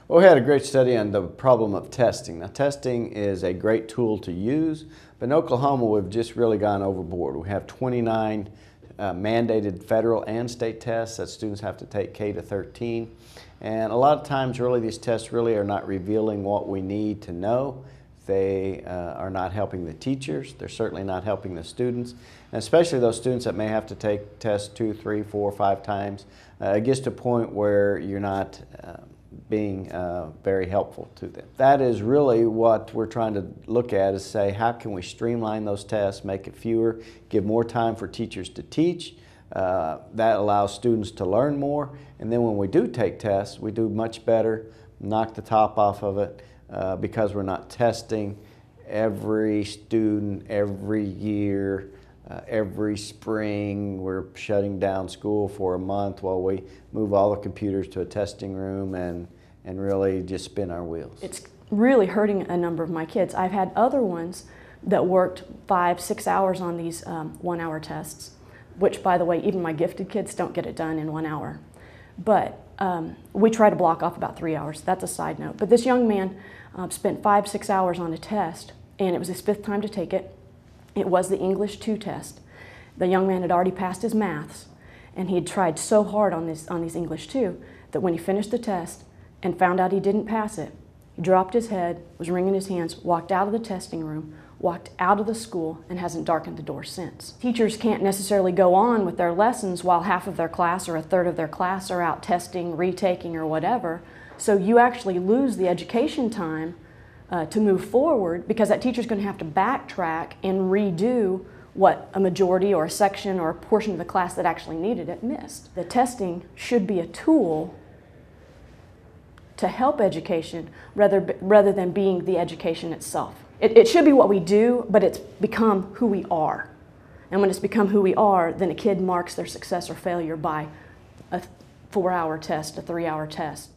Well, we had a great study on the problem of testing. Now, testing is a great tool to use, but in Oklahoma, we've just really gone overboard. We have 29 mandated federal and state tests that students have to take K to 13. And a lot of times, really, these tests really are not revealing what we need to know. They are not helping the teachers. They're certainly not helping the students, and especially those students that may have to take tests 2, 3, 4, 5 times. It gets to a point where you're not being very helpful to them. That is really what we're trying to look at, is say, how can we streamline those tests, make it fewer, give more time for teachers to teach. That allows students to learn more, and then when we do take tests, we do much better, knock the top off of it, because we're not testing every student every year. Every spring we're shutting down school for a month while we move all the computers to a testing room and really just spin our wheels. It's really hurting a number of my kids. I've had other ones that worked 5, 6 hours on these 1-hour tests, which, by the way, even my gifted kids don't get it done in 1 hour. But we try to block off about 3 hours. That's a side note. But this young man spent 5, 6 hours on a test, and it was his 5th time to take it. It was the English 2 test. The young man had already passed his maths, and he had tried so hard on these English 2 that when he finished the test and found out he didn't pass it, he dropped his head, was wringing his hands, walked out of the testing room, walked out of the school, and hasn't darkened the door since. Teachers can't necessarily go on with their lessons while half of their class or a third of their class are out testing, retaking, or whatever. So you actually lose the education time to move forward, because that teacher's going to have to backtrack and redo what a majority or a section or a portion of the class that actually needed it missed. The testing should be a tool to help education rather than being the education itself. It should be what we do, but it's become who we are. And when it's become who we are, then a kid marks their success or failure by a 4-hour test, a 3-hour test.